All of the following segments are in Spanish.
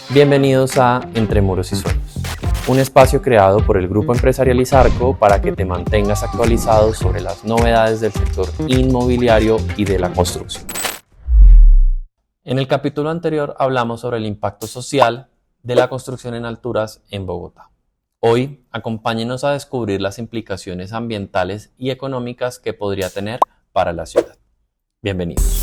Bienvenidos a Entre Muros y Sueños, un espacio creado por el Grupo Empresarial Izarco para que te mantengas actualizado sobre las novedades del sector inmobiliario y de la construcción. En el capítulo anterior hablamos sobre el impacto social de la construcción en alturas en Bogotá. Hoy, acompáñenos a descubrir las implicaciones ambientales y económicas que podría tener para la ciudad. Bienvenidos.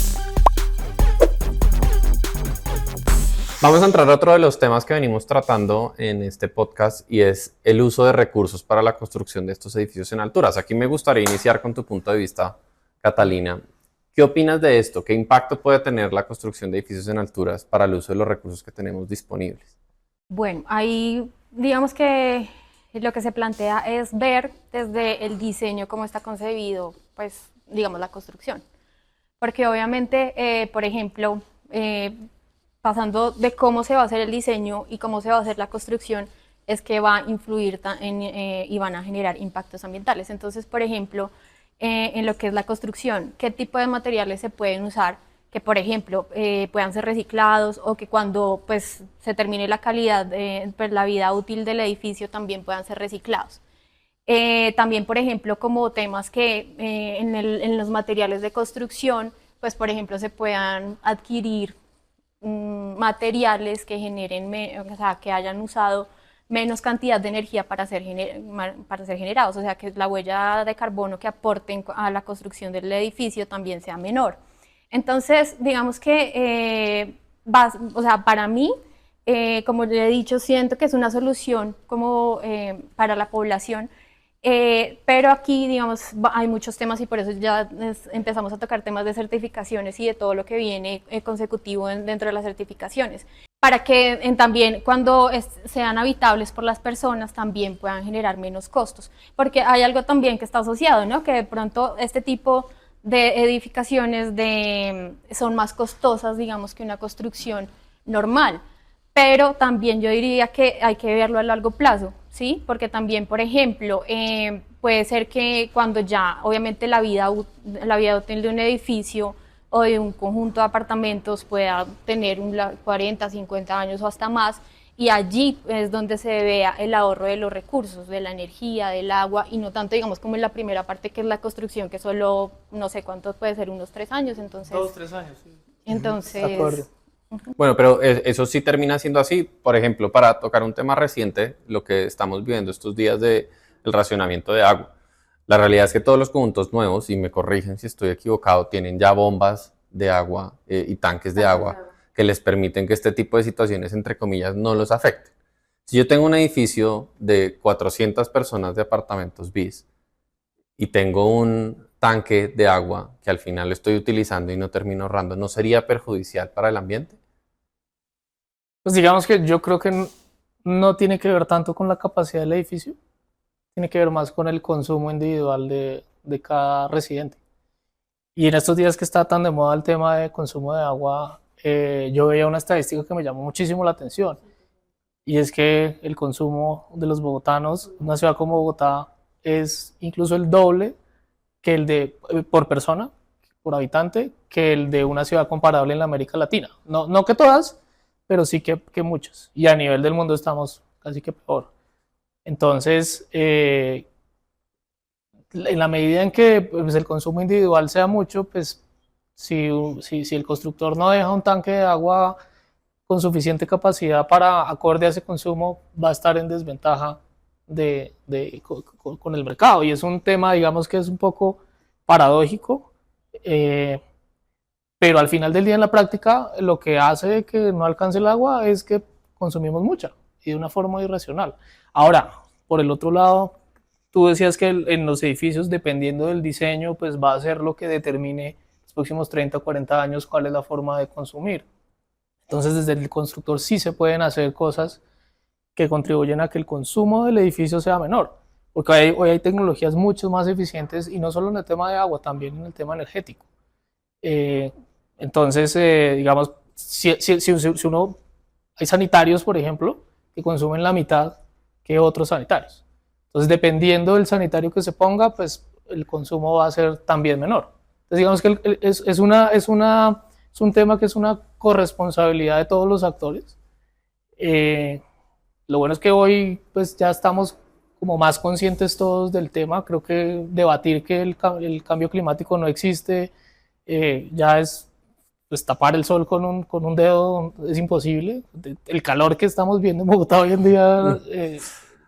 Vamos a entrar a otro de los temas que venimos tratando en este podcast y es el uso de recursos para la construcción de estos edificios en alturas. Aquí me gustaría iniciar con tu punto de vista, Catalina. ¿Qué opinas de esto? ¿Qué impacto puede tener la construcción de edificios en alturas para el uso de los recursos que tenemos disponibles? Bueno, ahí digamos que lo que se plantea es ver desde el diseño cómo está concebido, pues digamos la construcción. Porque obviamente, por ejemplo, pasando de cómo se va a hacer el diseño y cómo se va a hacer la construcción, es que va a influir y van a generar impactos ambientales. Entonces, por ejemplo, en lo que es la construcción, ¿qué tipo de materiales se pueden usar que, por ejemplo, puedan ser reciclados o que cuando pues, se termine la calidad, pues, la vida útil del edificio también puedan ser reciclados? También, por ejemplo, como temas que en los materiales de construcción, pues, por ejemplo, se puedan adquirir materiales que generen, o sea, que hayan usado menos cantidad de energía para ser generados, o sea, que la huella de carbono que aporten a la construcción del edificio también sea menor. Entonces, digamos que, o sea, para mí, como le he dicho, siento que es una solución como para la población. Pero aquí, digamos, hay muchos temas y por eso ya empezamos a tocar temas de certificaciones y de todo lo que viene consecutivo dentro de las certificaciones, para que también cuando sean habitables por las personas también puedan generar menos costos, porque hay algo también que está asociado, ¿no? Que de pronto este tipo de edificaciones son más costosas, digamos, que una construcción normal. Pero también yo diría que hay que verlo a largo plazo, ¿sí? Porque también, por ejemplo, puede ser que cuando ya, obviamente, la vida útil de un edificio o de un conjunto de apartamentos pueda tener 40, 50 años o hasta más, y allí es donde se vea el ahorro de los recursos, de la energía, del agua, y no tanto, digamos, como en la primera parte, que es la construcción, que solo, no sé cuánto puede ser, unos 3 años, entonces... 2, 3 años, sí. Entonces... De acuerdo. Bueno, pero eso sí termina siendo así. Por ejemplo, para tocar un tema reciente, lo que estamos viviendo estos días del racionamiento de agua. La realidad es que todos los conjuntos nuevos, y me corrigen si estoy equivocado, tienen ya bombas de agua y tanques de agua que les permiten que este tipo de situaciones, entre comillas, no los afecten. Si yo tengo un edificio de 400 personas de apartamentos bis y tengo un tanque de agua que al final lo estoy utilizando y no termino ahorrando, ¿no sería perjudicial para el ambiente? Pues digamos que yo creo que no tiene que ver tanto con la capacidad del edificio, tiene que ver más con el consumo individual de cada residente. Y en estos días que está tan de moda el tema de consumo de agua, yo veía una estadística que me llamó muchísimo la atención, y es que el consumo de los bogotanos, una ciudad como Bogotá, es incluso el doble que el de por persona, por habitante, que el de una ciudad comparable en la América Latina. No que todas, pero sí que muchas. Y a nivel del mundo estamos casi que peor. Entonces, en la medida en que pues, el consumo individual sea mucho, pues si el constructor no deja un tanque de agua con suficiente capacidad para acorde a ese consumo, va a estar en desventaja con el mercado. Y es un tema, digamos, que es un poco paradójico, pero al final del día en la práctica lo que hace que no alcance el agua es que consumimos mucha y de una forma irracional. Ahora, por el otro lado, tú decías que en los edificios, dependiendo del diseño, pues va a ser lo que determine los próximos 30 o 40 años cuál es la forma de consumir. Entonces, desde el constructor sí se pueden hacer cosas que contribuyen a que el consumo del edificio sea menor, porque hoy hay tecnologías mucho más eficientes y no solo en el tema de agua, también en el tema energético. Entonces, digamos, si uno, hay sanitarios, por ejemplo, que consumen la mitad que otros sanitarios. Entonces, dependiendo del sanitario que se ponga, pues el consumo va a ser también menor. Entonces, digamos que es un tema que es una corresponsabilidad de todos los actores Lo bueno es que hoy pues ya estamos como más conscientes todos del tema. Creo que debatir que el cambio climático no existe ya es pues, tapar el sol con un dedo, es imposible. El calor que estamos viendo en Bogotá hoy en día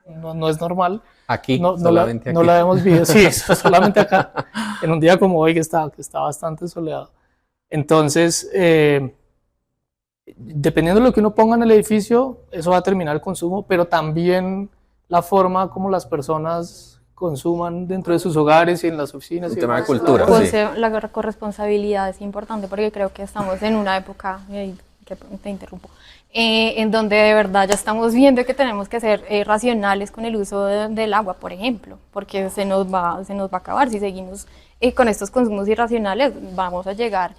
no es normal. Aquí, No solamente aquí. no la hemos vivido, sí, solamente acá, en un día como hoy que está bastante soleado. Entonces, dependiendo de lo que uno ponga en el edificio, eso va a determinar el consumo, pero también la forma como las personas consuman dentro de sus hogares y en las oficinas. Un y tema de demás. cultura, Pues sí. la corresponsabilidad es importante porque creo que estamos en una época, que te interrumpo, en donde de verdad ya estamos viendo que tenemos que ser racionales con el uso del agua, por ejemplo, porque se nos va a acabar si seguimos con estos consumos irracionales. Vamos a llegar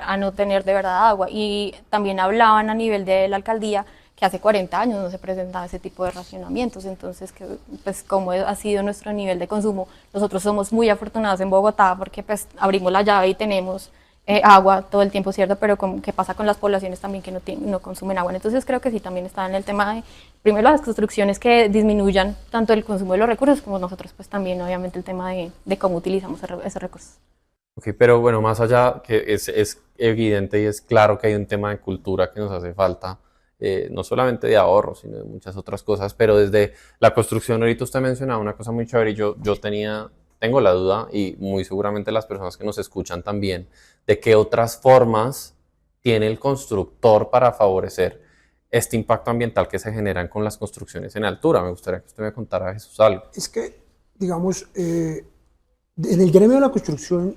a no tener de verdad agua. Y también hablaban a nivel de la alcaldía que hace 40 años no se presentaba ese tipo de racionamientos. Entonces, pues como ha sido nuestro nivel de consumo, nosotros somos muy afortunados en Bogotá porque pues abrimos la llave y tenemos agua todo el tiempo, ¿cierto? Pero ¿qué pasa con las poblaciones también que no consumen agua? Entonces creo que sí también está en el tema de, primero, las construcciones que disminuyan tanto el consumo de los recursos como nosotros, pues también obviamente el tema de cómo utilizamos esos recursos. Ok, pero bueno, más allá, que es evidente y es claro que hay un tema de cultura que nos hace falta, no solamente de ahorro, sino de muchas otras cosas, pero desde la construcción, ahorita usted mencionaba una cosa muy chévere y yo tengo la duda, y muy seguramente las personas que nos escuchan también, de qué otras formas tiene el constructor para favorecer este impacto ambiental que se generan con las construcciones en altura. Me gustaría que usted me contara, Jesús, algo. Es que, digamos, en el gremio de la construcción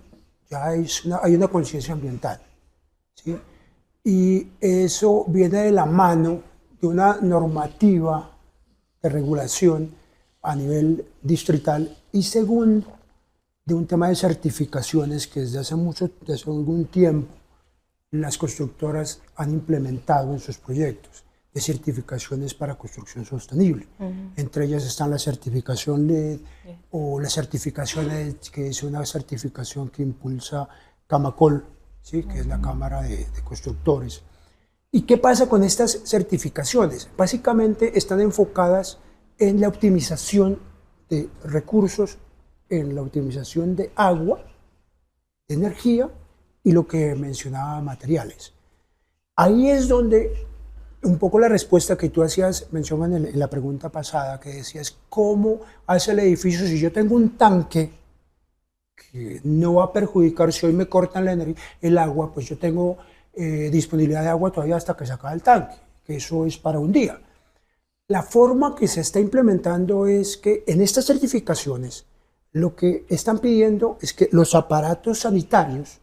ya hay una conciencia ambiental, ¿sí? Y eso viene de la mano de una normativa de regulación a nivel distrital y segundo, de un tema de certificaciones que desde hace algún tiempo las constructoras han implementado en sus proyectos de certificaciones para construcción sostenible. Entre ellas están la certificación LED o la certificación EDGE, que es una certificación que impulsa Camacol, ¿sí? Que es la Cámara de Constructores. ¿Y qué pasa con estas certificaciones? Básicamente están enfocadas en la optimización de recursos, en la optimización de agua, de energía y lo que mencionaba, materiales. Ahí es donde un poco la respuesta que tú hacías mención en la pregunta pasada, que decías, ¿cómo hace el edificio si yo tengo un tanque que no va a perjudicar si hoy me cortan el agua, pues yo tengo disponibilidad de agua todavía hasta que se acabe el tanque, que eso es para un día? La forma que se está implementando es que en estas certificaciones lo que están pidiendo es que los aparatos sanitarios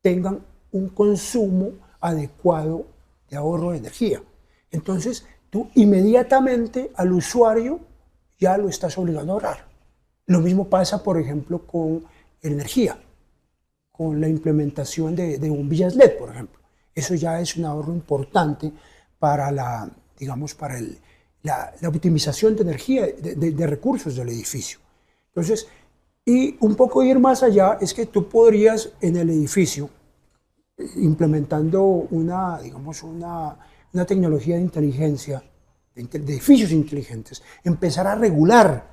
tengan un consumo adecuado de ahorro de energía. Entonces, tú inmediatamente al usuario ya lo estás obligando a ahorrar. Lo mismo pasa, por ejemplo, con energía, con la implementación de bombillas LED, por ejemplo. Eso ya es un ahorro importante para la optimización de energía, de recursos del edificio. Entonces, y un poco ir más allá es que tú podrías en el edificio, implementando una tecnología de inteligencia, de edificios inteligentes, empezar a regular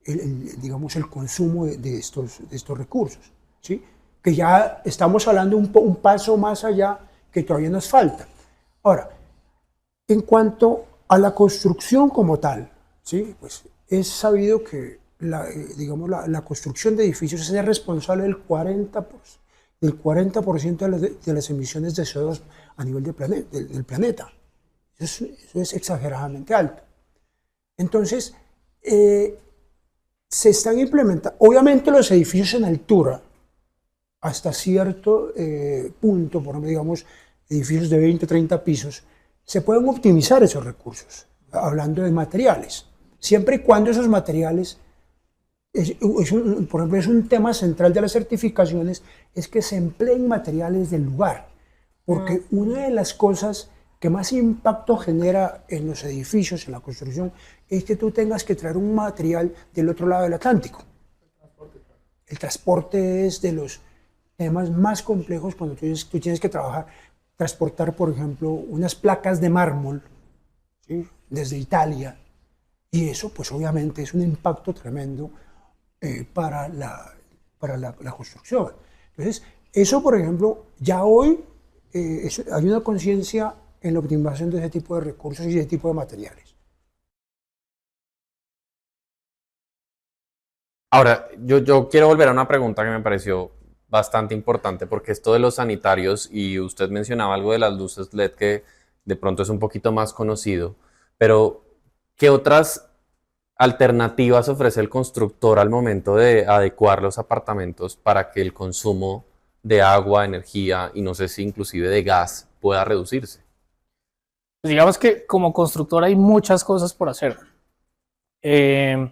el consumo de estos recursos, ¿sí? Que ya estamos hablando un paso más allá que todavía nos falta. Ahora, en cuanto a la construcción como tal, ¿sí? Pues es sabido que la construcción de edificios es responsable del 40% de las emisiones de CO2 a nivel del planeta. Eso es exageradamente alto. Entonces, se están implementando, obviamente los edificios en altura, hasta cierto punto, por ejemplo, digamos, edificios de 20, 30 pisos, se pueden optimizar esos recursos, hablando de materiales, siempre y cuando esos materiales, por ejemplo, es un tema central de las certificaciones, es que se empleen materiales del lugar, porque una de las cosas que más impacto genera en los edificios, en la construcción, es que tú tengas que traer un material del otro lado del Atlántico. El transporte es de los temas más complejos cuando tú tienes que trabajar transportar, por ejemplo, unas placas de mármol, ¿sí?, desde Italia, y eso pues obviamente es un impacto tremendo para la construcción. Entonces, eso, por ejemplo, ya hoy hay una conciencia en la optimización de ese tipo de recursos y de ese tipo de materiales. Ahora, yo quiero volver a una pregunta que me pareció bastante importante, porque esto de los sanitarios, y usted mencionaba algo de las luces LED que de pronto es un poquito más conocido, pero ¿qué otras alternativas ofrece el constructor al momento de adecuar los apartamentos para que el consumo de agua, energía y no sé si inclusive de gas pueda reducirse? Pues digamos que como constructor hay muchas cosas por hacer. La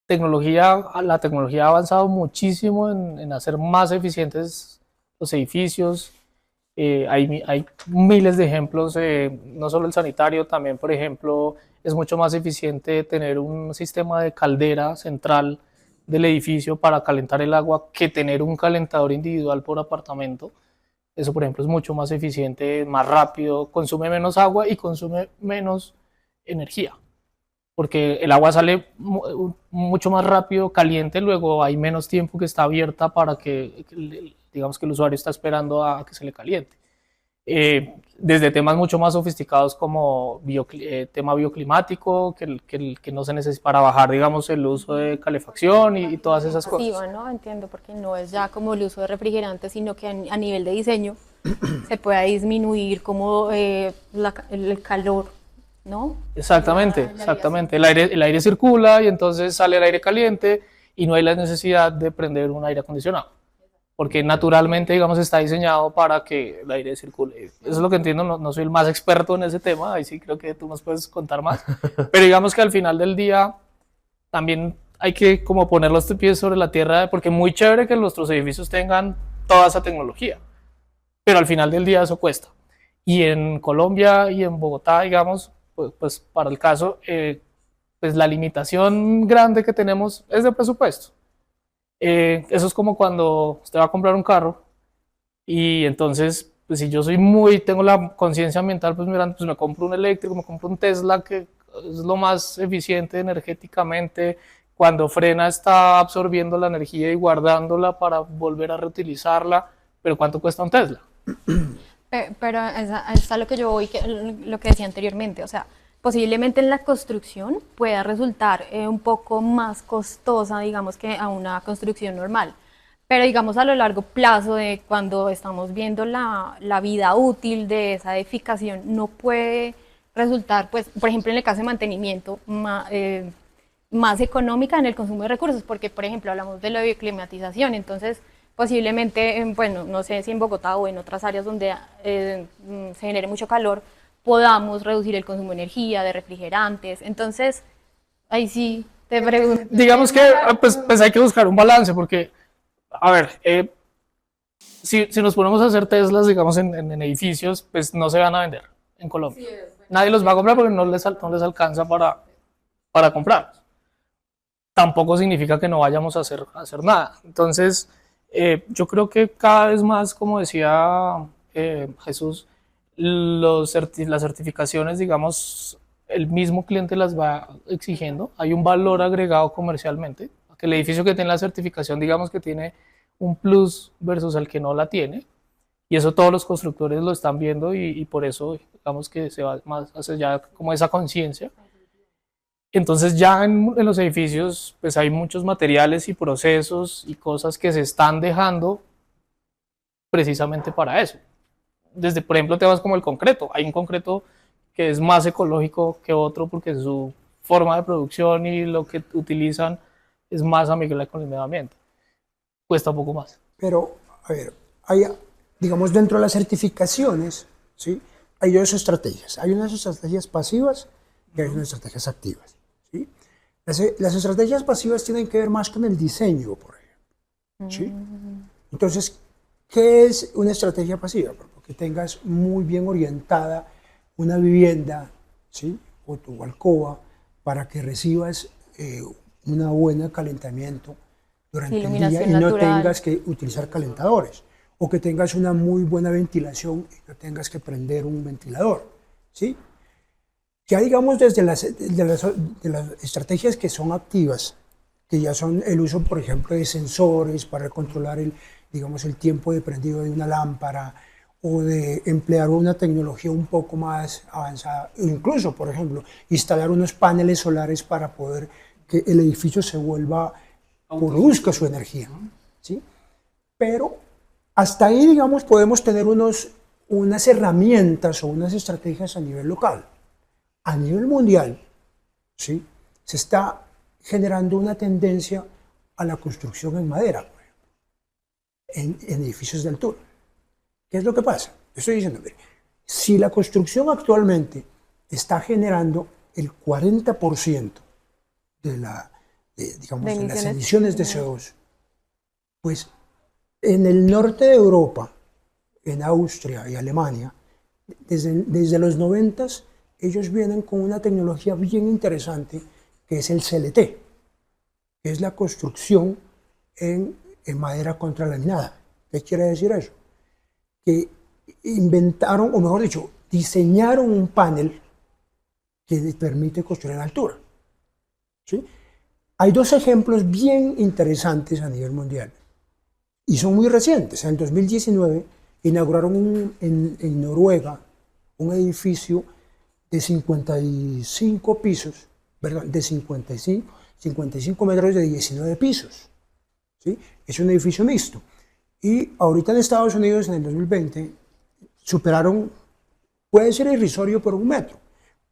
tecnología ha avanzado muchísimo en hacer más eficientes los edificios. Hay miles de ejemplos, no solo el sanitario, también, por ejemplo, es mucho más eficiente tener un sistema de caldera central del edificio para calentar el agua que tener un calentador individual por apartamento. Eso, por ejemplo, es mucho más eficiente, más rápido, consume menos agua y consume menos energía, porque el agua sale mucho más rápido, caliente, luego hay menos tiempo que está abierta para que, digamos que el usuario está esperando a que se le caliente. Desde temas mucho más sofisticados como tema bioclimático, que no se necesita para bajar, digamos, el uso de calefacción y todas esas cosas. ¿No? Entiendo, porque no es ya como el uso de refrigerantes, sino que a nivel de diseño se pueda disminuir como el calor, ¿no? Exactamente, exactamente. El aire circula y entonces sale el aire caliente y no hay la necesidad de prender un aire acondicionado, porque naturalmente, digamos, está diseñado para que el aire circule. Eso es lo que entiendo, no soy el más experto en ese tema, ahí sí creo que tú nos puedes contar más, pero digamos que al final del día también hay que como poner los pies sobre la tierra, porque es muy chévere que nuestros edificios tengan toda esa tecnología, pero al final del día eso cuesta. Y en Colombia y en Bogotá, digamos, pues para el caso, pues la limitación grande que tenemos es de presupuesto. Eso es como cuando usted va a comprar un carro y entonces, pues si yo tengo la conciencia ambiental, pues mira, pues me compro un eléctrico, me compro un Tesla que es lo más eficiente energéticamente, cuando frena está absorbiendo la energía y guardándola para volver a reutilizarla, pero ¿cuánto cuesta un Tesla? Pero está lo que yo voy, lo que decía anteriormente, o sea, posiblemente en la construcción pueda resultar un poco más costosa, digamos, que a una construcción normal. Pero digamos a lo largo plazo de cuando estamos viendo la vida útil de esa edificación, no puede resultar, pues, por ejemplo, en el caso de mantenimiento, más económica en el consumo de recursos, porque, por ejemplo, hablamos de la bioclimatización, entonces posiblemente, bueno, no sé si en Bogotá o en otras áreas donde se genere mucho calor, podamos reducir el consumo de energía, de refrigerantes. Entonces, ahí sí te pregunto. Digamos que pues hay que buscar un balance, porque, a ver, si nos ponemos a hacer Teslas, digamos, en edificios, pues no se van a vender en Colombia. Sí, nadie los va a comprar porque no les alcanza para comprarlos. Tampoco significa que no vayamos a hacer nada. Entonces, yo creo que cada vez más, como decía Jesús, las certificaciones, digamos, el mismo cliente las va exigiendo. Hay un valor agregado comercialmente, que el edificio que tiene la certificación, digamos que tiene un plus versus el que no la tiene, y eso todos los constructores lo están viendo y por eso, digamos que se va más hacia ya como esa conciencia. Entonces ya en los edificios pues hay muchos materiales y procesos y cosas que se están dejando precisamente para eso. Desde, por ejemplo, temas como el concreto. Hay un concreto que es más ecológico que otro porque su forma de producción y lo que utilizan es más amigable con el medio ambiente. Cuesta un poco más. Pero, a ver, digamos, dentro de las certificaciones, ¿sí?, hay dos estrategias. Hay unas estrategias pasivas y hay unas estrategias activas, ¿sí? Las estrategias pasivas tienen que ver más con el diseño, por ejemplo, ¿sí? Entonces, ¿qué es una estrategia pasiva? Que tengas muy bien orientada una vivienda, ¿sí?, o tu alcoba, para que recibas un buen calentamiento durante el día y no tengas que utilizar calentadores. o que tengas una muy buena ventilación y no tengas que prender un ventilador, ¿sí? Ya digamos desde las estrategias que son activas, que ya son el uso, por ejemplo, de sensores para controlar digamos, el tiempo de prendido de una lámpara, o de emplear una tecnología un poco más avanzada, o incluso, por ejemplo, instalar unos paneles solares para poder que el edificio se produzca su energía, ¿sí? Pero hasta ahí, digamos, podemos tener unas herramientas o unas estrategias a nivel local. A nivel mundial, ¿sí? Se está generando una tendencia a la construcción en madera, en edificios de altura. ¿Qué es lo que pasa? Estoy diciendo, mire, si la construcción actualmente está generando el 40% digamos, de las emisiones de CO2, pues en el norte de Europa, en Austria y Alemania, desde los 90s, ellos vienen con una tecnología bien interesante que es el CLT, que es la construcción en madera contralaminada. ¿Qué quiere decir eso? Que inventaron, o mejor dicho, diseñaron un panel que les permite construir en altura, ¿sí? Hay dos ejemplos bien interesantes a nivel mundial y son muy recientes. En el 2019 inauguraron en Noruega un edificio de 55 pisos, perdón, de 55 metros de 19 pisos, ¿sí? Es un edificio mixto. Y ahorita en Estados Unidos, en el 2020, superaron, puede ser irrisorio por 1 metro,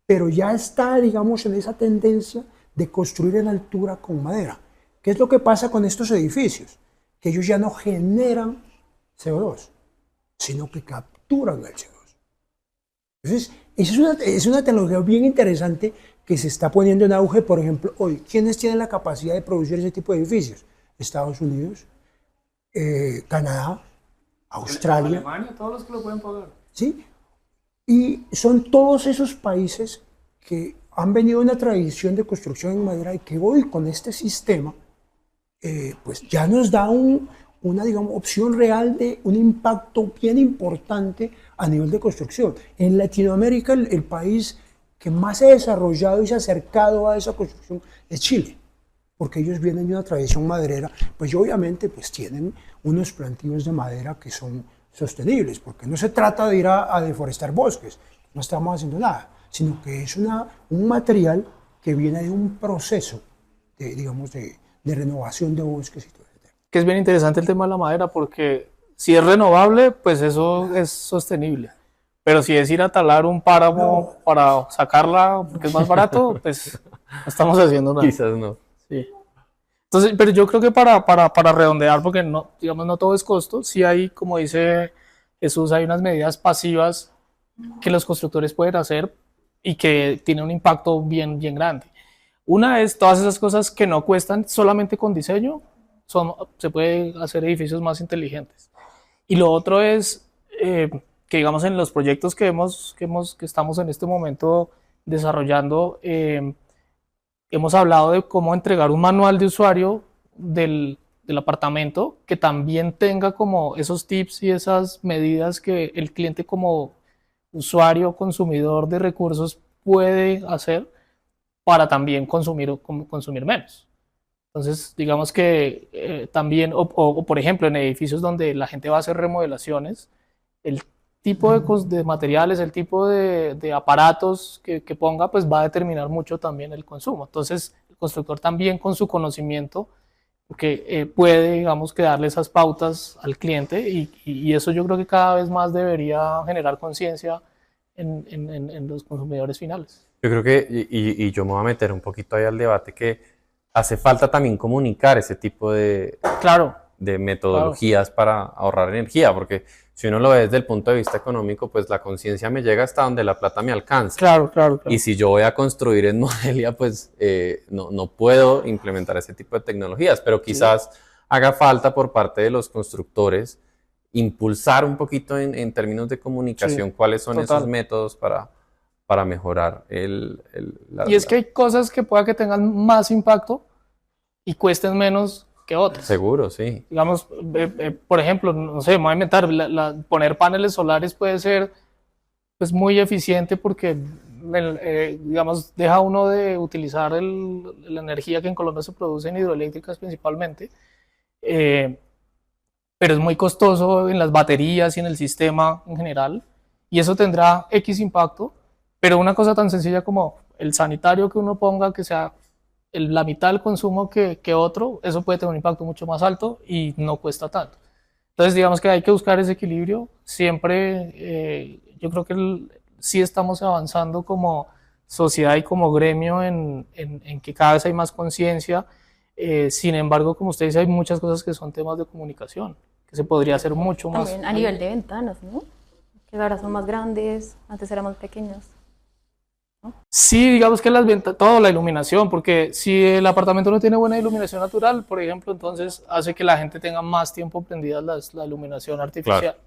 pero ya está, digamos, en esa tendencia de construir en altura con madera. ¿Qué es lo que pasa con estos edificios? Que ellos ya no generan CO2, sino que capturan el CO2. Entonces, es una tecnología bien interesante que se está poniendo en auge. Por ejemplo, hoy, ¿quiénes tienen la capacidad de producir ese tipo de edificios? Estados Unidos, Canadá, Australia. Alemania, todos los que lo pueden pagar. ¿Sí? Y son todos esos países que han venido una tradición de construcción en madera y que hoy con este sistema, pues ya nos da una, digamos, opción real de un impacto bien importante a nivel de construcción. En Latinoamérica, el país que más se ha desarrollado y se ha acercado a esa construcción es Chile, porque ellos vienen de una tradición maderera, pues y obviamente pues tienen unos plantíos de madera que son sostenibles, porque no se trata de ir a deforestar bosques, no estamos haciendo nada, sino que es un material que viene de un proceso digamos, de renovación de bosques y todo eso. Que es bien interesante el tema de la madera, porque si es renovable, pues eso es sostenible. Pero si es ir a talar un páramo para sacarla porque es más barato, pues no estamos haciendo nada. Quizás no. Sí. Entonces, pero yo creo que para redondear, porque no, digamos, no todo es costo, sí hay, como dice Jesús, hay unas medidas pasivas que los constructores pueden hacer y que tienen un impacto bien, bien grande. Una es todas esas cosas que no cuestan solamente con diseño, se pueden hacer edificios más inteligentes. Y lo otro es que, digamos, en los proyectos que estamos en este momento desarrollando, hemos hablado de cómo entregar un manual de usuario del apartamento que también tenga como esos tips y esas medidas que el cliente como usuario, consumidor de recursos puede hacer para también consumir menos. Entonces, digamos que también, o por ejemplo, en edificios donde la gente va a hacer remodelaciones, el tipo de materiales, el tipo de aparatos que ponga, pues va a determinar mucho también el consumo. Entonces, el constructor también con su conocimiento que puede, digamos, que darle esas pautas al cliente y eso yo creo que cada vez más debería generar conciencia en los consumidores finales. Yo creo que, y yo me voy a meter un poquito ahí al debate, que hace falta también comunicar ese tipo de metodologías para ahorrar energía, porque si uno lo ve desde el punto de vista económico, pues la conciencia me llega hasta donde la plata me alcanza. Claro. Y si yo voy a construir en Modelia, pues no puedo implementar ese tipo de tecnologías, pero quizás haga falta por parte de los constructores impulsar un poquito en términos de comunicación cuáles son esos métodos para mejorar y es que hay cosas que pueda que tengan más impacto y cuesten menos que otras. Seguro, sí. Digamos, por ejemplo, no sé, me voy a inventar, poner paneles solares puede ser pues, muy eficiente porque, digamos, deja uno de utilizar la energía que en Colombia se produce en hidroeléctricas principalmente, pero es muy costoso en las baterías y en el sistema en general, y eso tendrá X impacto, pero una cosa tan sencilla como el sanitario que uno ponga que sea la mitad del consumo que otro, eso puede tener un impacto mucho más alto y no cuesta tanto. Entonces, digamos que hay que buscar ese equilibrio. Siempre, yo creo que sí estamos avanzando como sociedad y como gremio en que cada vez hay más conciencia. Sin embargo, como usted dice, hay muchas cosas que son temas de comunicación, que se podría hacer mucho más. También a nivel de ventanas, ¿no? Que ahora son más grandes, antes eran más pequeñas. Sí, digamos que toda la iluminación, porque si el apartamento no tiene buena iluminación natural, por ejemplo, entonces hace que la gente tenga más tiempo prendida la iluminación artificial. Claro.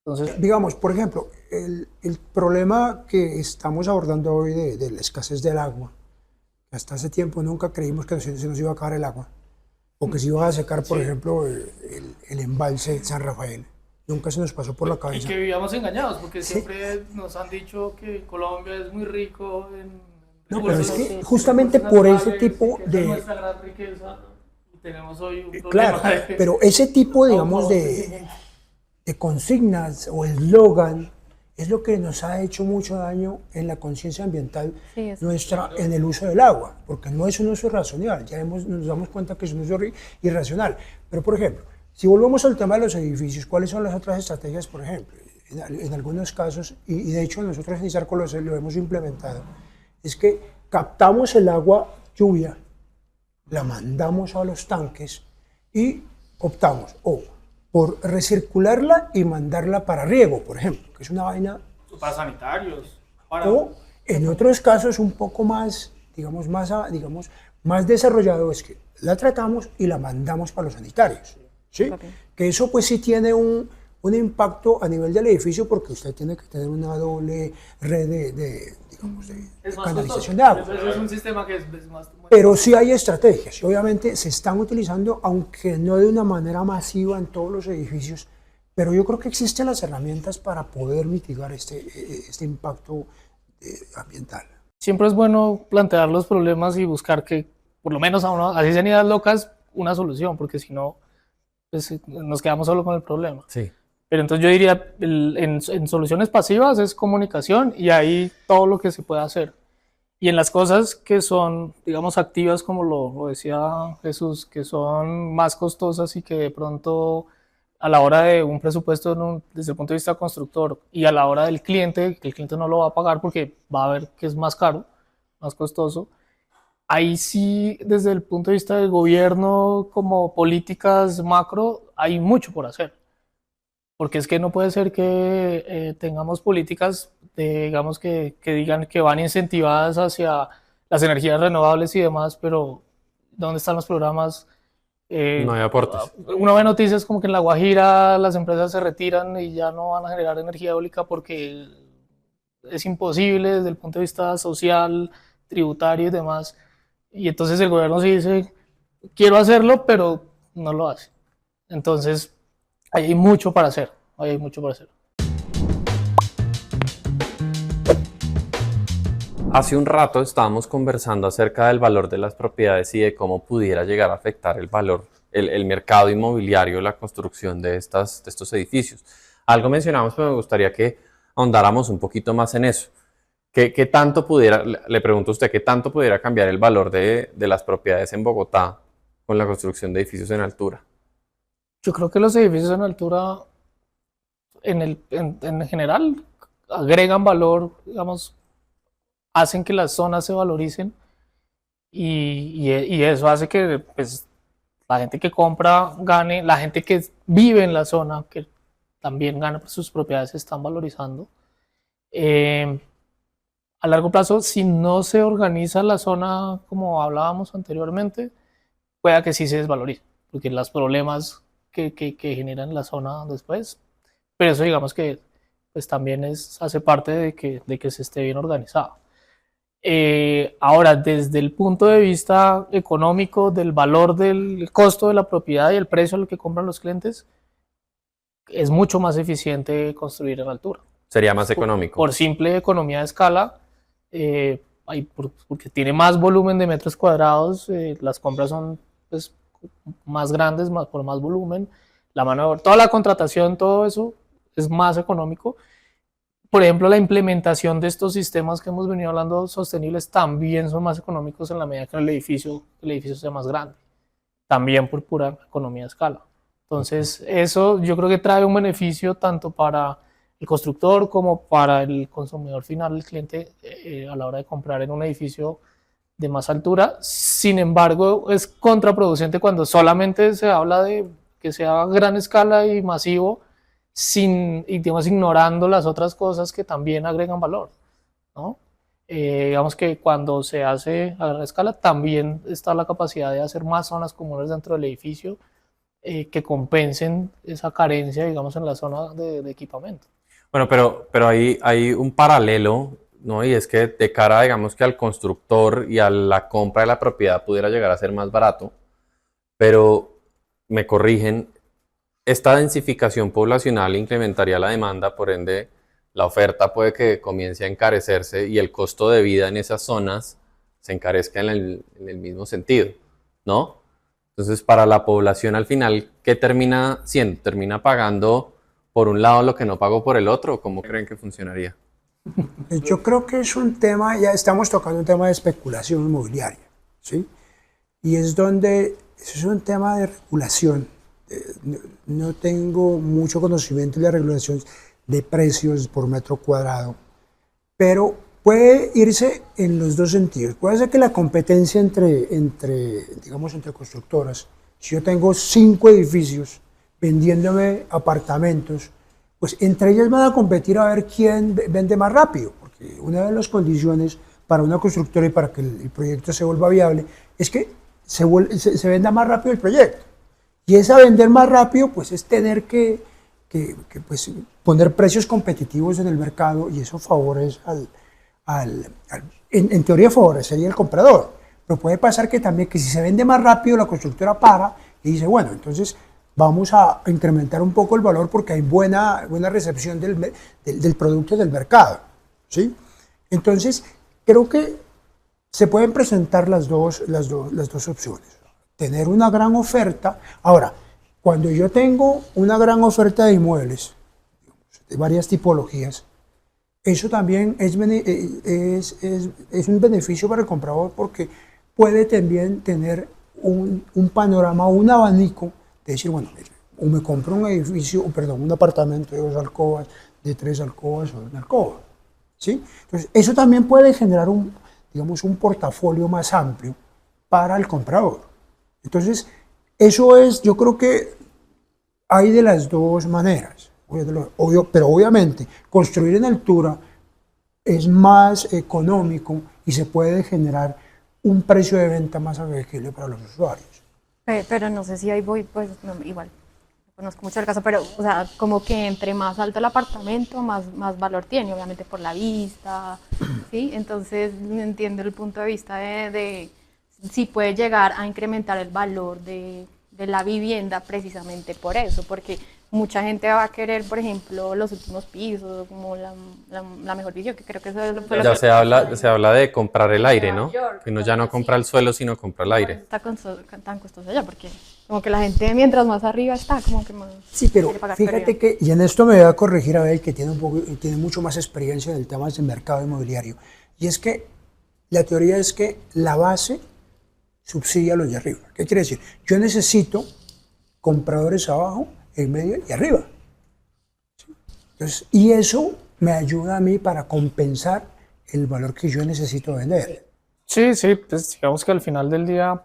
Entonces, Digamos, por ejemplo, el problema que estamos abordando hoy de la escasez del agua, hasta hace tiempo nunca creímos que se nos iba a acabar el agua, o que se iba a secar, por ejemplo, el embalse San Rafael. Nunca se nos pasó por la y cabeza. que vivíamos engañados, porque Sí. siempre nos han dicho que Colombia es muy rico en No, pero es recursos, que justamente por ese tipo que esa es de... nuestra gran riqueza, y tenemos hoy un problema Claro, de- pero ese tipo, digamos, de consignas o eslogan es lo que nos ha hecho mucho daño en la conciencia ambiental Sí, es nuestra en el uso del agua, porque no es un uso racional, nos damos cuenta que es un uso irracional. Pero, por ejemplo, si volvemos al tema de los edificios, ¿cuáles son las otras estrategias, por ejemplo? En algunos casos, y de hecho nosotros en ISARCO lo hemos implementado, es que captamos el agua lluvia, la mandamos a los tanques y optamos o por recircularla y mandarla para riego, por ejemplo, que es una vaina, para sanitarios, para... o en otros casos un poco más, digamos, más desarrollado, es que la tratamos y la mandamos para los sanitarios, ¿sí? Ok. Que eso pues sí tiene un impacto a nivel del edificio porque usted tiene que tener una doble red digamos, de Es más canalización costoso. de agua. Entonces es un sistema que es más... Pero sí hay estrategias y obviamente se están utilizando, aunque no de una manera masiva en todos los edificios, pero yo creo que existen las herramientas para poder mitigar este impacto ambiental. Siempre es bueno plantear los problemas y buscar que, por lo menos a uno, así sean ideas locas, una solución, porque si no, pues nos quedamos solo con el problema. Sí. Pero entonces yo diría, en soluciones pasivas es comunicación y ahí todo lo que se puede hacer. Y en las cosas que son, digamos, activas, como lo decía Jesús, que son más costosas y que de pronto a la hora de un presupuesto desde el punto de vista constructor y a la hora del cliente, que el cliente no lo va a pagar porque va a ver que es más caro, más costoso, ahí sí, desde el punto de vista del gobierno, como políticas macro, hay mucho por hacer. Porque es que no puede ser que tengamos políticas, digamos, que digan que van incentivadas hacia las energías renovables y demás, pero ¿dónde están los programas? No hay aportes. Uno ve noticias como que en La Guajira las empresas se retiran y ya no van a generar energía eólica porque es imposible desde el punto de vista social, tributario y demás. Y entonces el gobierno sí dice, quiero hacerlo, pero no lo hace. Entonces, hay mucho para hacer, hay mucho para hacer. Hace un rato estábamos conversando acerca del valor de las propiedades y de cómo pudiera llegar a afectar el valor, el mercado inmobiliario, la construcción de estos edificios. Algo mencionamos, pero me gustaría que ahondáramos un poquito más en eso. ¿Qué tanto pudiera, le pregunto a usted, qué tanto pudiera cambiar el valor de las propiedades en Bogotá con la construcción de edificios en altura? Yo creo que los edificios en altura, en general, agregan valor, digamos, hacen que las zonas se valoricen y eso hace que pues, la gente que compra gane, la gente que vive en la zona, que también gana, pues sus propiedades se están valorizando. A largo plazo, si no se organiza la zona como hablábamos anteriormente, pueda que sí se desvalorice, porque los problemas que generan la zona después, pero eso digamos que pues también hace parte de que se esté bien organizado. Ahora, desde el punto de vista económico, del valor del costo de la propiedad y el precio al que compran los clientes, es mucho más eficiente construir en altura. Sería más económico. Por simple economía de escala, porque tiene más volumen de metros cuadrados, las compras son pues, más grandes, por más volumen, la mano de obra, toda la contratación, todo eso es más económico. Por ejemplo, la implementación de estos sistemas que hemos venido hablando sostenibles también son más económicos en la medida que el edificio sea más grande, también por pura economía de escala. Entonces, eso yo creo que trae un beneficio tanto para el constructor como para el consumidor final, el cliente, a la hora de comprar en un edificio de más altura. Sin embargo, es contraproducente cuando solamente se habla de que sea a gran escala y masivo, y digamos, ignorando las otras cosas que también agregan valor, ¿no? Digamos que cuando se hace a gran escala también está la capacidad de hacer más zonas comunes dentro del edificio que compensen esa carencia, digamos, en la zona de equipamiento. Bueno, pero hay un paralelo, ¿no? Y es que de cara, digamos, que al constructor y a la compra de la propiedad pudiera llegar a ser más barato, pero me corrigen, esta densificación poblacional incrementaría la demanda, por ende la oferta puede que comience a encarecerse y el costo de vida en esas zonas se encarezca en el mismo sentido, ¿no? Entonces, para la población al final, ¿qué termina siendo? ¿Termina pagando por un lado lo que no pagó por el otro? ¿Cómo creen que funcionaría? Yo creo que es un tema, ya estamos tocando un tema de especulación inmobiliaria, ¿sí? Y es donde, eso es un tema de regulación. No tengo mucho conocimiento de la regulación de precios por metro cuadrado, pero puede irse en los dos sentidos. Puede ser que la competencia digamos, entre constructoras, si yo tengo 5 edificios vendiéndome apartamentos, pues entre ellas van a competir a ver quién vende más rápido, porque una de las condiciones para una constructora y para que el proyecto se vuelva viable es que se venda más rápido el proyecto. Y esa vender más rápido, pues es tener que pues, poner precios competitivos en el mercado, y eso favorece en teoría favorecería al comprador. Pero puede pasar que también que si se vende más rápido, la constructora para y dice, bueno, entonces vamos a incrementar un poco el valor porque hay buena recepción del producto del mercado, ¿sí? Entonces, creo que se pueden presentar las dos opciones. Tener una gran oferta. Ahora, cuando yo tengo una gran oferta de inmuebles, de varias tipologías, eso también es un beneficio para el comprador porque puede también tener un panorama, un abanico de decir, bueno, o me compro un edificio, perdón, un apartamento de 2 alcobas, de 3 alcobas o de 1 alcoba, ¿sí? Entonces, eso también puede generar digamos, un portafolio más amplio para el comprador. Entonces, eso es, yo creo que hay de las dos maneras, pero obviamente construir en altura es más económico y se puede generar un precio de venta más accesible para los usuarios. Pero no sé si ahí voy, pues no, igual, no conozco mucho el caso, pero o sea, como que entre más alto el apartamento, más valor tiene, obviamente por la vista, ¿sí? Entonces entiendo el punto de vista de si puede llegar a incrementar el valor de la vivienda precisamente por eso, porque mucha gente va a querer, por ejemplo, los últimos pisos, como la mejor visión, que creo que eso fue lo Ya que se habla de comprar el aire, ¿no? Que uno ya no compra el suelo, sino compra el aire. Está tan costoso allá, porque como que la gente mientras más arriba está, como que más... Sí, pero quiere pagar fíjate prioridad. que, y en esto me voy a corregir a Abel, que tiene mucho más experiencia en el tema del mercado inmobiliario, y es que la teoría es que la base subsidia a los de arriba. ¿Qué quiere decir? Yo necesito compradores abajo, en medio y arriba. ¿Sí? Entonces, y eso me ayuda a mí para compensar el valor que yo necesito vender. Sí, pues digamos que al final del día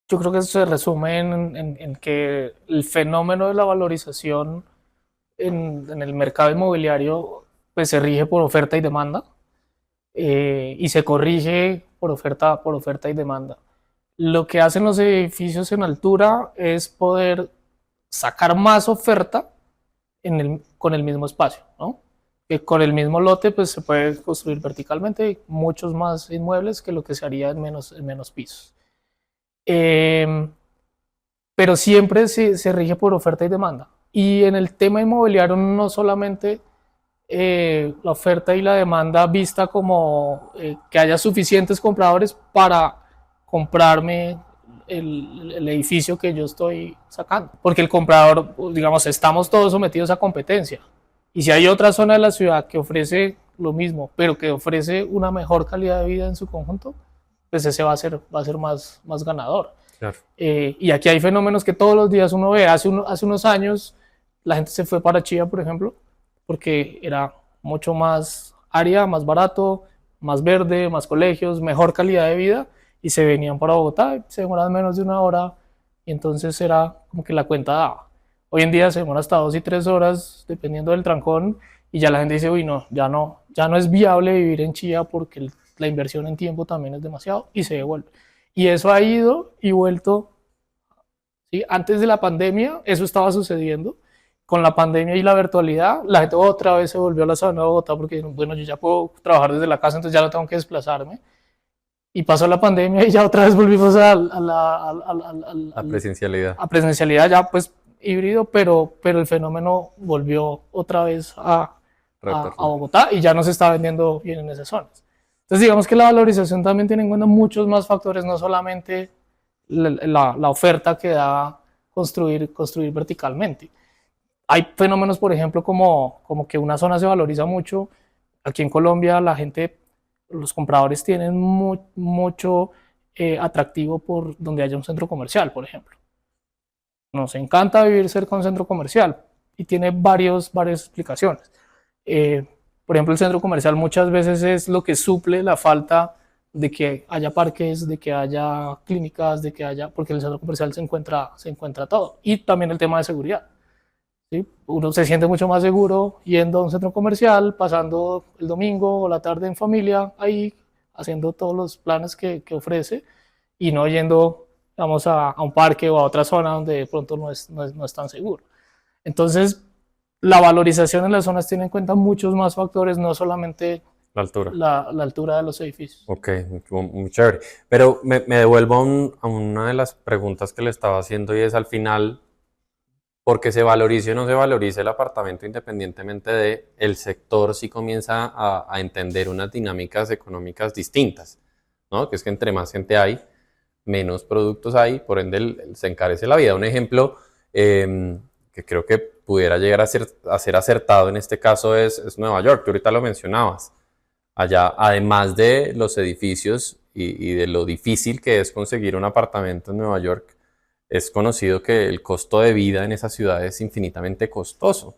yo creo que eso se resume en que el fenómeno de la valorización en el mercado inmobiliario pues se rige por oferta y demanda y se corrige por oferta y demanda. Lo que hacen los edificios en altura es poder sacar más oferta con el mismo espacio, ¿no? que con el mismo lote pues se puede construir verticalmente muchos más inmuebles que lo que se haría en menos pisos. Pero siempre se rige por oferta y demanda. Y en el tema inmobiliario no solamente la oferta y la demanda vista como que haya suficientes compradores para comprarme el edificio que yo estoy sacando. Porque el comprador, digamos, estamos todos sometidos a competencia. Y si hay otra zona de la ciudad que ofrece lo mismo, pero que ofrece una mejor calidad de vida en su conjunto, pues ese va a ser más ganador. Claro. Y aquí hay fenómenos que todos los días uno ve. Hace unos años la gente se fue para Chía, por ejemplo, porque era mucho más área, más barato, más verde, más colegios, mejor calidad de vida, y se venían para Bogotá, se demoraban menos de 1 hora, y entonces era como que la cuenta daba. Hoy en día se demora hasta 2 y 3 horas, dependiendo del trancón, y ya la gente dice, uy, no, ya no es viable vivir en Chía porque la inversión en tiempo también es demasiado, y se devuelve. Y eso ha ido y vuelto, ¿sí? Antes de la pandemia eso estaba sucediendo. Con la pandemia y la virtualidad, la gente otra vez se volvió a la zona de Bogotá porque, bueno, yo ya puedo trabajar desde la casa, entonces ya no tengo que desplazarme. Y pasó la pandemia y ya otra vez volvimos a La presencialidad. a presencialidad, ya pues híbrido, pero el fenómeno volvió otra vez a Bogotá y ya no se está vendiendo bien en esas zonas. Entonces digamos que la valorización también tiene en cuenta muchos más factores, no solamente la oferta que da construir verticalmente. Hay fenómenos, por ejemplo, como que una zona se valoriza mucho. Aquí en Colombia la gente, los compradores tienen mucho atractivo por donde haya un centro comercial, por ejemplo. Nos encanta vivir cerca de un centro comercial y tiene varias explicaciones. Por ejemplo, el centro comercial muchas veces es lo que suple la falta de que haya parques, de que haya clínicas, porque en el centro comercial se encuentra todo. Y también el tema de seguridad. ¿Sí? Uno se siente mucho más seguro yendo a un centro comercial, pasando el domingo o la tarde en familia, ahí haciendo todos los planes que ofrece y no yendo, digamos, a un parque o a otra zona donde de pronto no es tan seguro. Entonces, la valorización en las zonas tiene en cuenta muchos más factores, no solamente la altura. La altura de los edificios. Ok, muy chévere. Pero me devuelvo a una de las preguntas que le estaba haciendo y es al final, porque se valorice o no se valorice el apartamento independientemente de el sector, sí comienza a entender unas dinámicas económicas distintas, ¿no? Que es que entre más gente hay, menos productos hay, por ende se encarece la vida. Un ejemplo que creo que pudiera llegar a ser acertado en este caso es Nueva York, tú ahorita lo mencionabas. Allá, además de los edificios y de lo difícil que es conseguir un apartamento en Nueva York, es conocido que el costo de vida en esa ciudad es infinitamente costoso,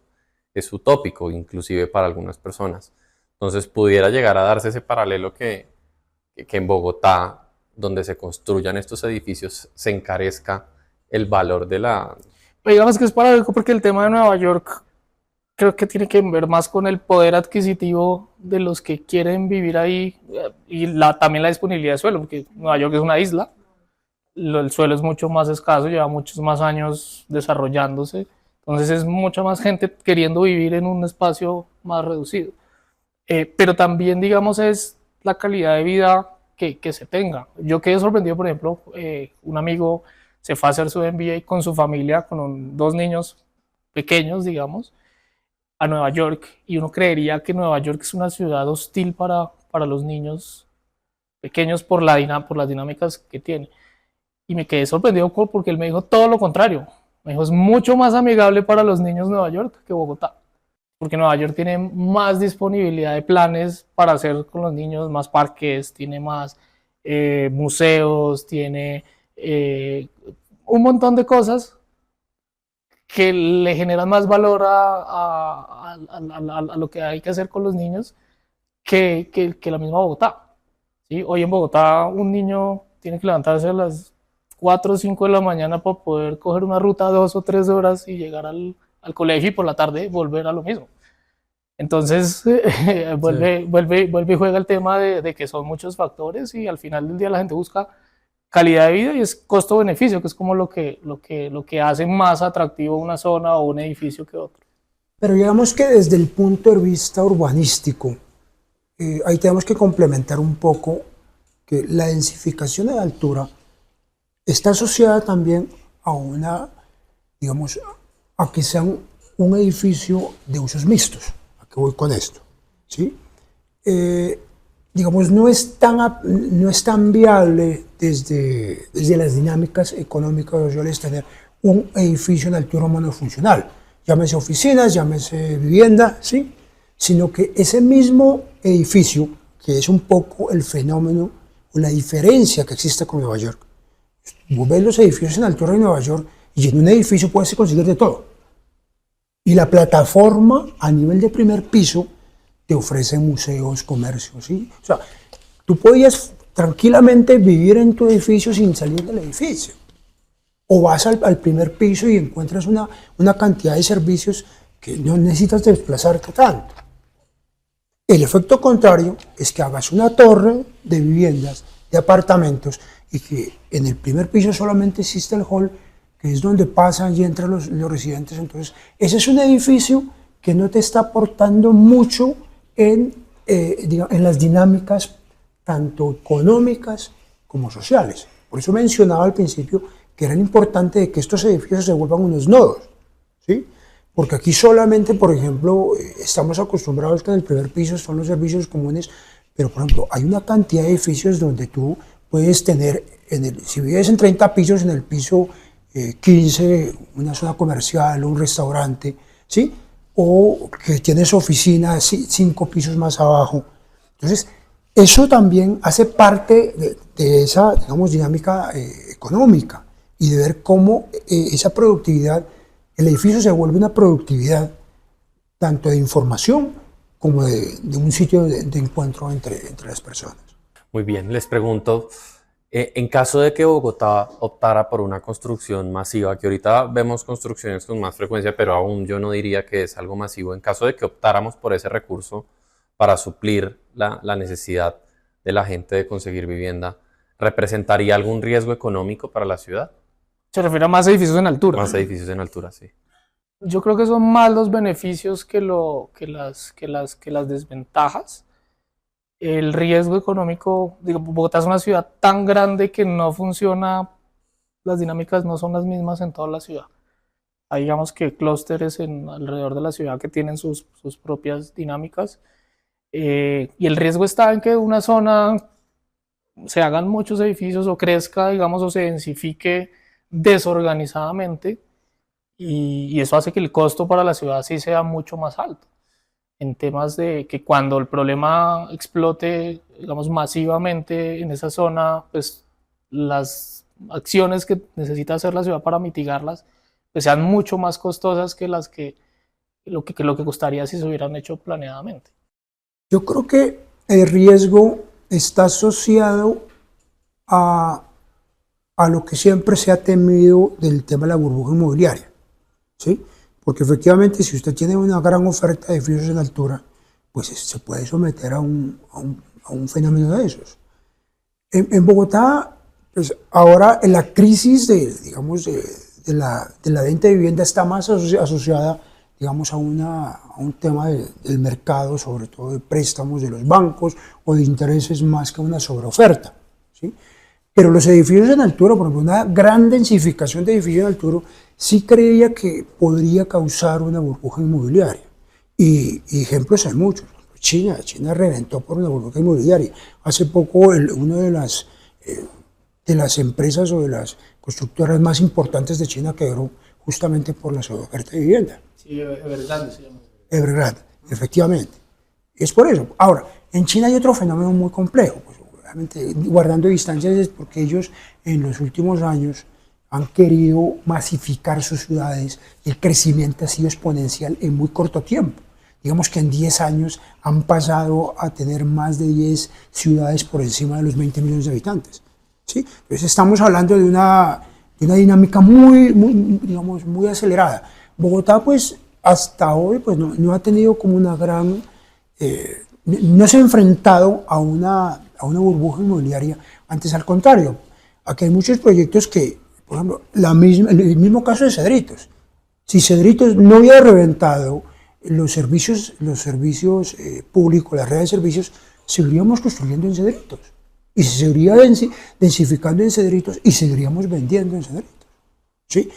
es utópico inclusive para algunas personas. Entonces pudiera llegar a darse ese paralelo que en Bogotá, donde se construyan estos edificios, se encarezca el valor de la... Digamos que es paradójico porque el tema de Nueva York creo que tiene que ver más con el poder adquisitivo de los que quieren vivir ahí y también la disponibilidad de suelo, porque Nueva York es una isla. El suelo es mucho más escaso, lleva muchos más años desarrollándose, entonces es mucha más gente queriendo vivir en un espacio más reducido. Pero también, digamos, es la calidad de vida que se tenga. Yo quedé sorprendido, por ejemplo, un amigo se fue a hacer su MBA con su familia, con 2 niños pequeños, digamos, a Nueva York, y uno creería que Nueva York es una ciudad hostil para los niños pequeños por las dinámicas que tiene. Y me quedé sorprendido porque él me dijo todo lo contrario. Me dijo, es mucho más amigable para los niños Nueva York que Bogotá. Porque Nueva York tiene más disponibilidad de planes para hacer con los niños, más parques, tiene más museos, tiene un montón de cosas que le generan más valor a lo que hay que hacer con los niños que la misma Bogotá. ¿Sí? Hoy en Bogotá un niño tiene que levantarse a las 4 o 5 de la mañana para poder coger una ruta 2 o 3 horas y llegar al colegio y por la tarde volver a lo mismo. Entonces vuelve y juega el tema de que son muchos factores y al final del día la gente busca calidad de vida y es costo-beneficio, que es como lo que hace más atractivo una zona o un edificio que otro. Pero digamos que desde el punto de vista urbanístico, ahí tenemos que complementar un poco que la densificación de altura está asociada también a una, digamos, a que sea un edificio de usos mixtos. ¿A qué voy con esto? ¿Sí? Digamos, no es tan viable desde las dinámicas económicas o sociales tener un edificio en altura monofuncional, llámese oficinas, llámese vivienda, ¿sí? Sino que ese mismo edificio, que es un poco el fenómeno o la diferencia que existe con Nueva York. Vos ves los edificios en altura de Nueva York y en un edificio puedes conseguir de todo. Y la plataforma a nivel de primer piso te ofrece museos, comercios, ¿sí? O sea, tú podías tranquilamente vivir en tu edificio sin salir del edificio. O vas al primer piso y encuentras una cantidad de servicios que no necesitas desplazarte tanto. El efecto contrario es que hagas una torre de viviendas, de apartamentos, y que en el primer piso solamente existe el hall, que es donde pasan y entran los residentes. Entonces, ese es un edificio que no te está aportando mucho en las dinámicas tanto económicas como sociales. Por eso mencionaba al principio que era importante de que estos edificios se vuelvan unos nodos, ¿sí? Porque aquí solamente, por ejemplo, estamos acostumbrados que en el primer piso son los servicios comunes, pero por ejemplo, hay una cantidad de edificios donde tú puedes tener, si vives en 30 pisos, en el piso 15, una zona comercial o un restaurante, ¿sí? O que tienes oficinas 5 pisos más abajo. Entonces, eso también hace parte de esa, digamos, dinámica económica y de ver cómo esa productividad, el edificio se vuelve una productividad tanto de información como de un sitio de encuentro entre las personas. Muy bien, les pregunto, en caso de que Bogotá optara por una construcción masiva, que ahorita vemos construcciones con más frecuencia, pero aún yo no diría que es algo masivo, en caso de que optáramos por ese recurso para suplir la necesidad de la gente de conseguir vivienda, ¿representaría algún riesgo económico para la ciudad? Se refiere a más edificios en altura. Más edificios en altura, sí. Yo creo que son más los beneficios que las desventajas. El riesgo económico, digo, Bogotá es una ciudad tan grande que no funciona, las dinámicas no son las mismas en toda la ciudad. Hay, digamos, que clústeres alrededor de la ciudad que tienen sus propias dinámicas. Y el riesgo está en que una zona se hagan muchos edificios o crezca, digamos, o se densifique desorganizadamente, y eso hace que el costo para la ciudad sí sea mucho más alto. En temas de que cuando el problema explote, digamos, masivamente en esa zona, pues las acciones que necesita hacer la ciudad para mitigarlas pues sean mucho más costosas que lo que costaría si se hubieran hecho planeadamente. Yo creo que el riesgo está asociado a lo que siempre se ha temido del tema de la burbuja inmobiliaria, ¿sí? Porque efectivamente, si usted tiene una gran oferta de edificios en altura, pues se puede someter a un fenómeno de esos. En Bogotá, pues ahora la crisis de la venta de vivienda está más asociada, digamos, a un tema del mercado, sobre todo de préstamos de los bancos o de intereses, más que una sobreoferta, ¿sí? Pero los edificios en altura, por ejemplo, una gran densificación de edificios en altura, sí creía que podría causar una burbuja inmobiliaria. Y ejemplos hay muchos. China reventó por una burbuja inmobiliaria. Hace poco una de las empresas o de las constructoras más importantes de China quebró justamente por la sobreoferta de vivienda. Sí, Evergrande se llama. Evergrande, efectivamente. Es por eso. Ahora, en China hay otro fenómeno muy complejo. Pues, obviamente, guardando distancias, es porque ellos en los últimos años han querido masificar sus ciudades. El crecimiento ha sido exponencial en muy corto tiempo. Digamos que en 10 años han pasado a tener más de 10 ciudades por encima de los 20 millones de habitantes, ¿sí? Entonces estamos hablando de una dinámica muy acelerada. Bogotá, pues, hasta hoy, pues, no ha tenido como una gran... no se ha enfrentado a una burbuja inmobiliaria. Antes, al contrario, aquí hay muchos proyectos que, por ejemplo, el mismo caso de Cedritos. Si Cedritos no hubiera reventado los servicios públicos, la red de servicios, seguiríamos construyendo en cedritos. Y se seguiría densificando en cedritos y seguiríamos vendiendo en cedritos. ¿Sí?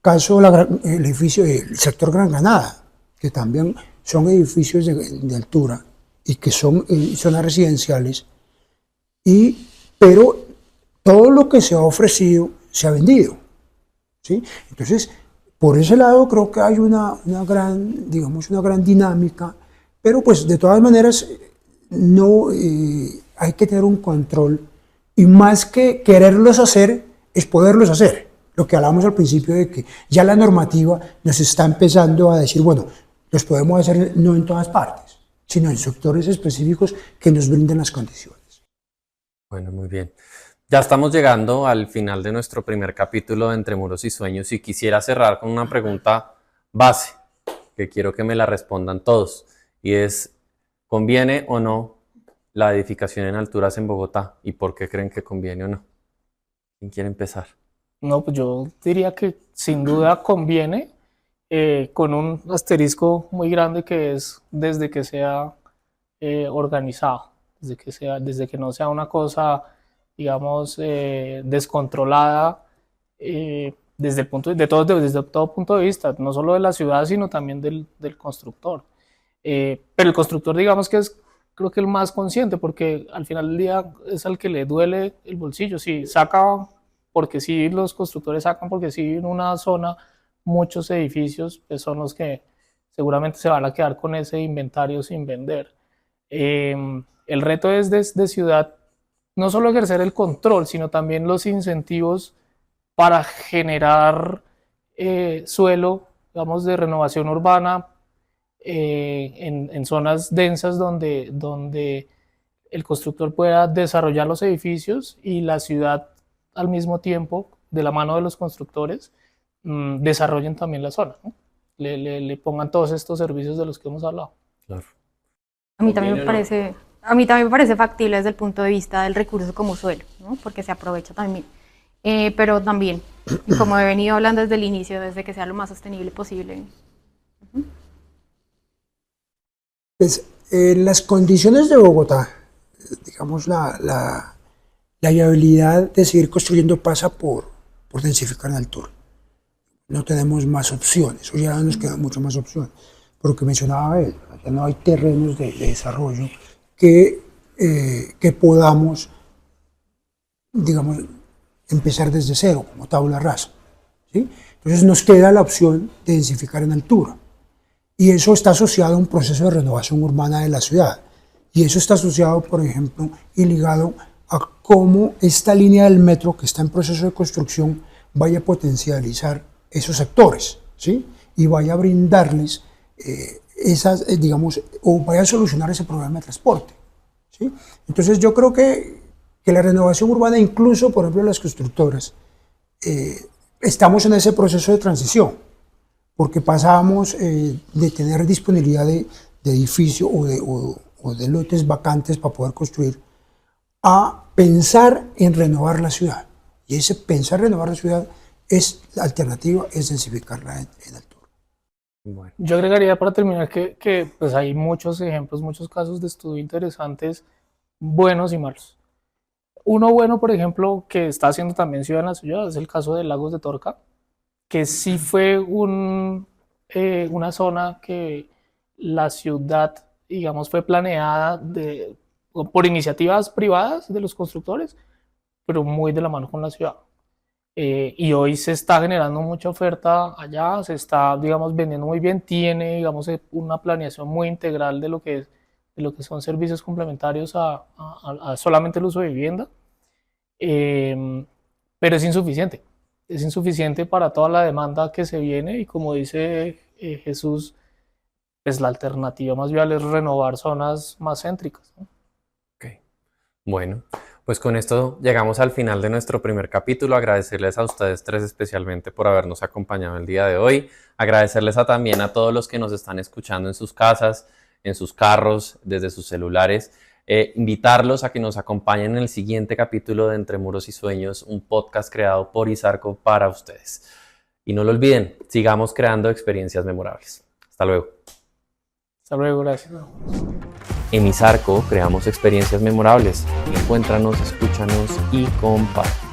Caso el edificio del sector Gran Granada, que también son edificios de altura y que son zonas residenciales, pero todo lo que se ha ofrecido se ha vendido. ¿Sí? Entonces, por ese lado creo que hay una gran dinámica, pero pues de todas maneras no hay que tener un control, y más que quererlos hacer, es poderlos hacer. Lo que hablábamos al principio de que ya la normativa nos está empezando a decir, bueno, los podemos hacer no en todas partes, sino en sectores específicos que nos brinden las condiciones. Bueno, muy bien. Ya estamos llegando al final de nuestro primer capítulo de Entre Muros y Sueños, y quisiera cerrar con una pregunta base, que quiero que me la respondan todos, y es, ¿conviene o no la edificación en alturas en Bogotá? ¿Y por qué creen que conviene o no? ¿Quién quiere empezar? No, pues yo diría que sin duda conviene, con un asterisco muy grande, que es desde que sea organizado, desde que no sea una cosa, digamos, descontrolada, desde todo punto de vista, no solo de la ciudad, sino también del constructor. Pero el constructor, digamos que es, creo que el más consciente, porque al final del día es al que le duele el bolsillo. Si saca, porque sí, los constructores sacan, porque sí, en una zona muchos edificios, pues son los que seguramente se van a quedar con ese inventario sin vender. El reto es de ciudad, no solo ejercer el control, sino también los incentivos para generar suelo, digamos, de renovación urbana, en zonas densas donde el constructor pueda desarrollar los edificios y la ciudad al mismo tiempo, de la mano de los constructores, desarrollen también la zona, ¿no? Le pongan todos estos servicios de los que hemos hablado. Claro. A mí también me parece factible desde el punto de vista del recurso como suelo, ¿no? Porque se aprovecha también. Pero también, como he venido hablando desde el inicio, desde que sea lo más sostenible posible. Pues, las condiciones de Bogotá, digamos, la viabilidad de seguir construyendo pasa por densificar en altura. No tenemos más opciones, o ya nos quedan mucho más opciones. Por lo que mencionaba él, ya no hay terrenos de desarrollo que podamos, digamos, empezar desde cero, como tabla rasa, ¿sí? Entonces nos queda la opción de densificar en altura. Y eso está asociado a un proceso de renovación urbana de la ciudad. Y eso está asociado, por ejemplo, y ligado a cómo esta línea del metro, que está en proceso de construcción, vaya a potencializar esos sectores, ¿sí? Y vaya a brindarles digamos, o vaya a solucionar ese problema de transporte, ¿sí? Entonces yo creo que la renovación urbana, incluso, por ejemplo, las constructoras, estamos en ese proceso de transición, porque pasamos de tener disponibilidad de edificio o de lotes vacantes para poder construir, a pensar en renovar la ciudad. Y ese pensar en renovar la ciudad, la alternativa es densificarla en altura. Bueno. Yo agregaría, para terminar, que pues hay muchos ejemplos, muchos casos de estudio interesantes, buenos y malos. Uno bueno, por ejemplo, que está haciendo también Ciudad en la Ciudad, es el caso de Lagos de Torca, que sí fue una zona que la ciudad, digamos, fue planeada por iniciativas privadas de los constructores, pero muy de la mano con la ciudad. Y hoy se está generando mucha oferta allá, se está, digamos, vendiendo muy bien, tiene, digamos, una planeación muy integral de lo que son servicios complementarios a solamente el uso de vivienda, pero es insuficiente para toda la demanda que se viene, y como dice Jesús, pues la alternativa más viable es renovar zonas más céntricas, ¿no? Okay. Bueno, pues con esto llegamos al final de nuestro primer capítulo. Agradecerles a ustedes tres especialmente por habernos acompañado el día de hoy. Agradecerles también a todos los que nos están escuchando en sus casas, en sus carros, desde sus celulares. Invitarlos a que nos acompañen en el siguiente capítulo de Entre Muros y Sueños, un podcast creado por Isarco para ustedes. Y no lo olviden, sigamos creando experiencias memorables. Hasta luego. Hasta luego, gracias. En Misarco creamos experiencias memorables. Encuéntranos, escúchanos y comparte.